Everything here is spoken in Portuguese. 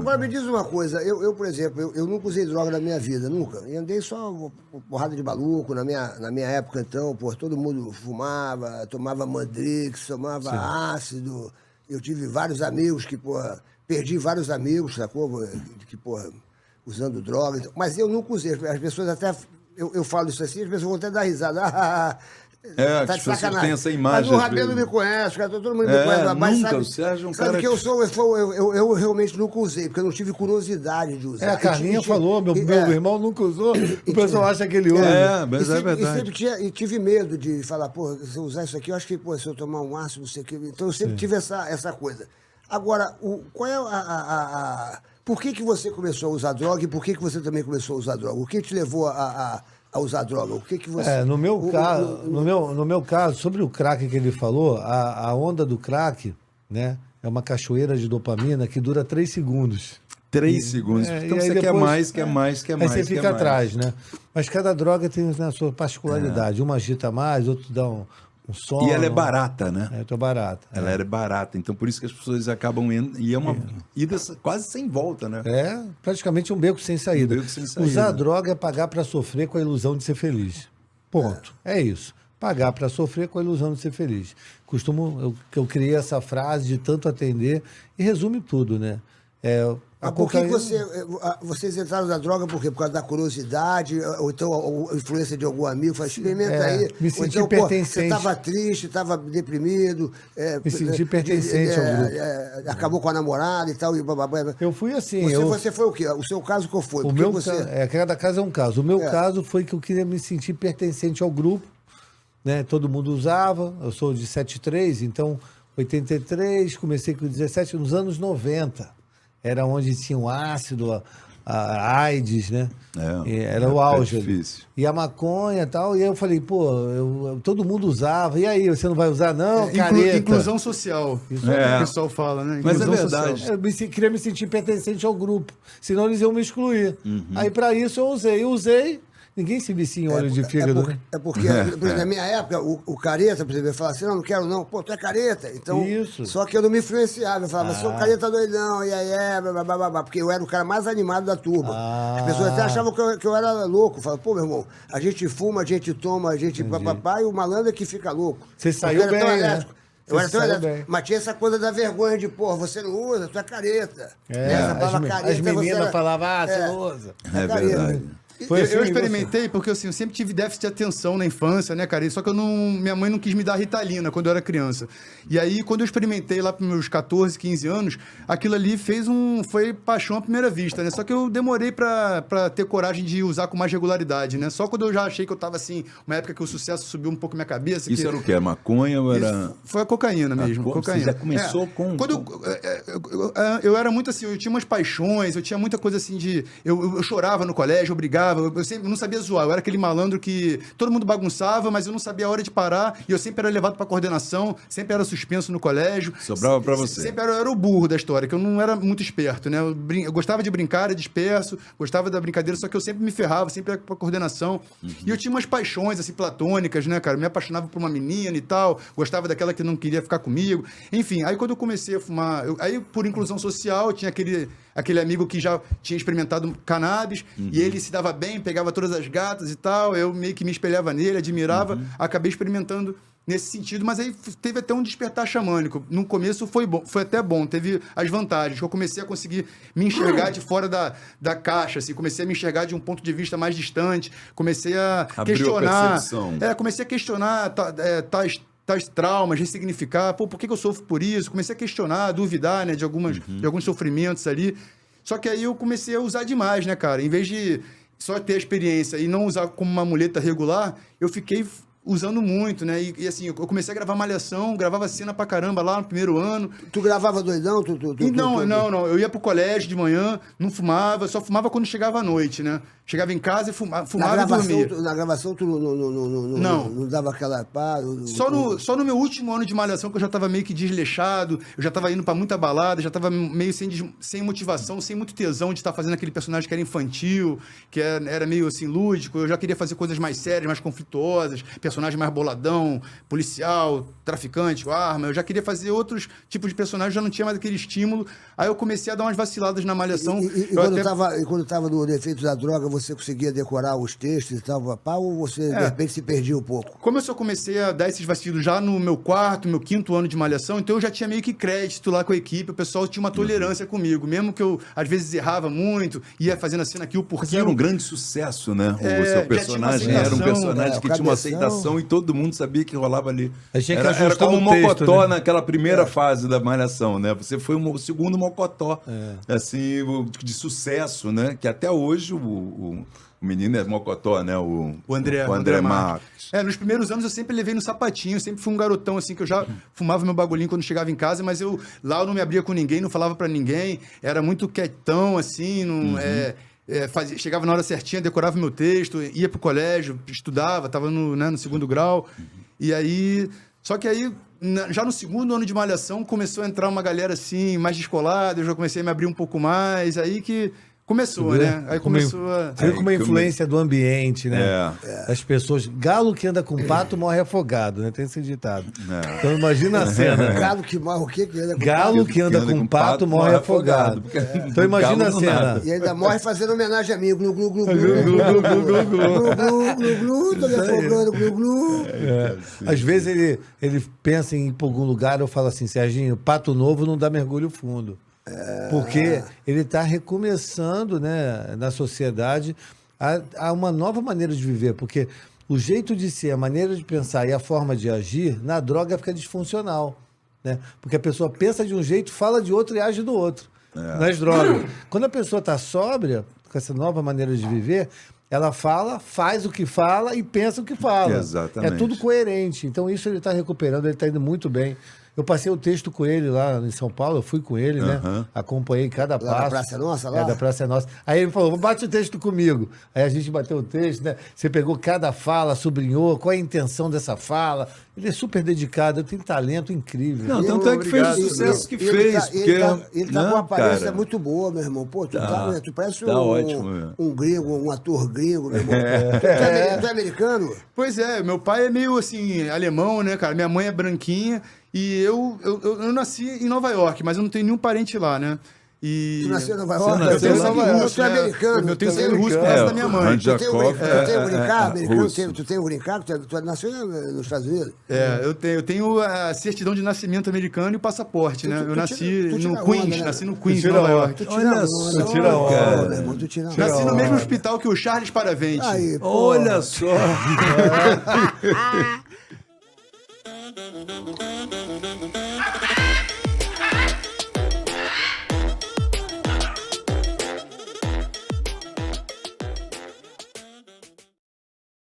Agora me diz uma coisa, por exemplo, eu nunca usei droga na minha vida, nunca. Eu andei só uma porrada de maluco na minha época, então, pô, todo mundo fumava, tomava Mandrix, tomava ácido. Eu tive vários amigos que, pô, perdi vários amigos, sacou? Que, pô, usando droga. Mas eu nunca usei. As pessoas até. Eu falo isso assim, as pessoas vão até dar risada. Tá de sacanagem. Tem essa imagem. Mas o Rabelo me conhece, cara, todo mundo me conhece. Mas nunca, sabe, o Sérgio é um sabe cara que eu realmente nunca usei, porque eu não tive curiosidade de usar. A Carlinha falou, meu irmão nunca usou, o pessoal acha que ele usa. Mas é verdade. E sempre tive medo de falar, pô, se eu usar isso aqui, eu acho que, pô, se eu tomar um ácido, não sei o quê. Então eu sempre tive essa coisa. Agora, qual é por que você começou a usar droga e por que você também começou a usar droga? O que te levou a usar droga? O que você... No meu caso, sobre o crack que ele falou, a onda do crack, né, é uma cachoeira de dopamina que dura 3 segundos. 3 segundos. Então você quer mais, quer mais, quer mais. Aí você fica atrás, né? Mas cada droga tem a sua particularidade. Uma agita mais, outro dá um sono. E ela é barata, né? É barata. Ela é barata. Então por isso que as pessoas acabam indo. E é uma ida quase sem volta, né? É praticamente um beco sem saída. Um beco sem saída. Usar droga é pagar para sofrer com a ilusão de ser feliz. Ponto. É isso. Pagar para sofrer com a ilusão de ser feliz. Eu criei essa frase de tanto atender e resume tudo, né? Por que vocês entraram na droga por quê? Por causa da curiosidade, ou então a influência de algum amigo, fala, experimenta aí. Me senti então, pertencente. Você estava triste, estava deprimido. Me senti pertencente ao grupo. Acabou com a namorada e tal. Eu fui assim. Você foi o quê? O seu caso qual foi? Cada caso é um caso. O meu caso foi que eu queria me sentir pertencente ao grupo. Né? Todo mundo usava. Eu sou de 73, então 83, comecei com 17, nos anos 90. Era onde tinha o ácido, a AIDS, né? Era o auge. Difícil. E a maconha e tal. E aí eu falei, pô, todo mundo usava. E aí, você não vai usar, não? Careta. Inclusão social. Isso o pessoal fala, né? Mas inclusão é verdade. social. Eu queria me sentir pertencente ao grupo. Senão eles iam me excluir. Aí, para isso, eu usei. Ninguém se vicia em óleo de fígado, né? Porque, por exemplo, na minha época, o careta, por exemplo, ele falava assim, não quero não. Pô, tu é careta. Então, isso. Só que eu não me influenciava. Eu falava, sou careta doidão, blá, porque eu era o cara mais animado da turma. As pessoas até achavam que eu era louco. Falavam, pô, meu irmão, a gente fuma, a gente toma, a gente papapá, e o malandro é que fica louco. Você saiu bem, né? Eu era tão elétrico. Mas tinha essa coisa da vergonha de, pô, você não usa, tu é careta. As meninas falavam, você não usa. É verdade. Eu experimentei porque assim, eu sempre tive déficit de atenção na infância, né, cara? Só que minha mãe não quis me dar Ritalina quando eu era criança. E aí, quando eu experimentei lá para meus 14, 15 anos, aquilo ali foi paixão à primeira vista, né? Só que eu demorei para ter coragem de usar com mais regularidade, né? Só quando eu já achei que eu tava assim, uma época que o sucesso subiu um pouco na minha cabeça. Isso era o quê? Maconha ou era... Foi a cocaína mesmo. Cocaína. Você já começou com... Quando eu era muito assim, eu tinha umas paixões, eu tinha muita coisa assim de... Eu chorava no colégio, eu brigava. Eu sempre não sabia zoar, eu era aquele malandro que todo mundo bagunçava, mas eu não sabia a hora de parar, e eu sempre era levado pra coordenação, sempre era suspenso no colégio. Sobrava pra você. Sempre era o burro da história, que eu não era muito esperto, né? Eu gostava de brincar, era disperso, gostava da brincadeira, só que eu sempre me ferrava, sempre ia pra coordenação. E eu tinha umas paixões, assim, platônicas, né, cara? Eu me apaixonava por uma menina e tal, gostava daquela que não queria ficar comigo. Enfim, aí quando eu comecei a fumar, aí por inclusão social, eu tinha aquele amigo que já tinha experimentado cannabis, e ele se dava bem, pegava todas as gatas e tal, eu meio que me espelhava nele, admirava, acabei experimentando nesse sentido, mas aí teve até um despertar xamânico. No começo foi bom, foi até bom, teve as vantagens, que eu comecei a conseguir me enxergar de fora da caixa, assim, comecei a me enxergar de um ponto de vista mais distante, comecei a questionar, comecei a questionar tais traumas, ressignificar, pô, por que eu sofro por isso? Comecei a questionar, a duvidar, né, de alguns sofrimentos ali. Só que aí eu comecei a usar demais, né, cara? Em vez de só ter a experiência e não usar como uma muleta regular, eu fiquei usando muito, né? E assim, eu comecei a gravar Malhação, gravava cena pra caramba lá no primeiro ano. Tu gravava doidão? Não. Eu ia pro colégio de manhã, não fumava, só fumava quando chegava à noite, né? Chegava em casa e fumava e dormia. Na gravação tu não dava aquela pá? Só no meu último ano de Malhação que eu já tava meio que desleixado, eu já tava indo pra muita balada, já tava meio sem motivação, sem muito tesão de estar fazendo aquele personagem que era infantil, que era meio assim lúdico, eu já queria fazer coisas mais sérias, mais conflituosas, personagens personagem mais boladão, policial, traficante, com arma. Eu já queria fazer outros tipos de personagens, já não tinha mais aquele estímulo. Aí eu comecei a dar umas vaciladas na Malhação. E quando tava no Defeito da Droga, você conseguia decorar os textos e tal, papá, ou você, de repente, se perdia um pouco? Como eu só comecei a dar esses vacilos já no meu meu quinto ano de Malhação, então eu já tinha meio que crédito lá com a equipe, o pessoal tinha uma tolerância comigo, mesmo que eu, às vezes, errava muito, ia fazendo a cena kill por Mas kill. era um grande sucesso, né? O É, seu já tinha personagem uma era um aceitação, personagem que tinha uma cabeção. aceitação e todo mundo sabia que rolava ali. Aí tinha que Era ajustar como o um mocotó texto, né? naquela primeira fase da Malhação, né? Você foi o segundo mocotó, assim, de sucesso, né? Que até hoje o menino é mocotó, né? O André Marques. Nos primeiros anos eu sempre levei no sapatinho, sempre fui um garotão assim, que eu já fumava meu bagulhinho quando chegava em casa, mas lá eu não me abria com ninguém, não falava pra ninguém, era muito quietão, assim, não, chegava na hora certinha, decorava meu texto, ia pro colégio, estudava, tava no segundo grau, e aí... Só que aí, já no segundo ano de Malhação, começou a entrar uma galera assim, mais descolada, eu já comecei a me abrir um pouco mais, aí que começou, né? Aí começou a... Você vê como a influência do ambiente, né? As pessoas. Galo que anda com pato morre afogado, né? Tem esse ditado. Então imagina a cena. Galo que morre o quê? Que anda com Galo que anda com pato morre afogado. Então imagina a cena. E ainda morre fazendo homenagem a mim. Glu, glu, glu, glu, glu, glu, glu, glu, glu, tô me afogando, glu, glu. Às vezes ele pensa em ir para algum lugar, eu falo assim, Serginho, pato novo não dá mergulho fundo. Porque ele está recomeçando, né, na sociedade a uma nova maneira de viver. Porque o jeito de ser, a maneira de pensar e a forma de agir, na droga fica disfuncional. Né? Porque a pessoa pensa de um jeito, fala de outro e age do outro. Nas drogas. Quando a pessoa está sóbria, com essa nova maneira de viver, ela fala, faz o que fala e pensa o que fala. Exatamente. É tudo coerente. Então isso ele está recuperando, ele está indo muito bem. Eu passei o texto com ele lá em São Paulo, eu fui com ele, né? Acompanhei cada passo. da Praça é Nossa, lá? Da Praça é Nossa. Aí ele falou, bate o texto comigo. Aí a gente bateu o texto, né? Você pegou cada fala, sublinhou, qual é a intenção dessa fala. Ele é super dedicado, ele tem talento incrível. Não, tanto é que fez o sucesso que fez. Ele tá com uma aparência cara? muito boa, meu irmão. Pô, tu parece tá ótimo, um gringo, um ator gringo, meu irmão. Tu é americano? Pois é, meu pai é meio assim, alemão, né, cara? Minha mãe é branquinha e eu nasci em Nova York, mas eu não tenho nenhum parente lá, né? E... Tu nasceu em Nova York? Eu tenho sangue russo, Tu é americano. Eu tenho tu é sangue russo por causa da minha mãe. Tu tem um green card americano? russo. Tu tem um green card? Tu nasceu nos Estados Unidos? Eu tenho a certidão de nascimento americano e o passaporte, né? Eu nasci tu tira no onda, Queens, né? nasci no Queens, tira Nova onda. York. Tu tira Olha onda, só, tira onda, meu irmão, tu tira onda. Nasci no mesmo hospital que o Charles Paravente. Aí, pô. Olha só.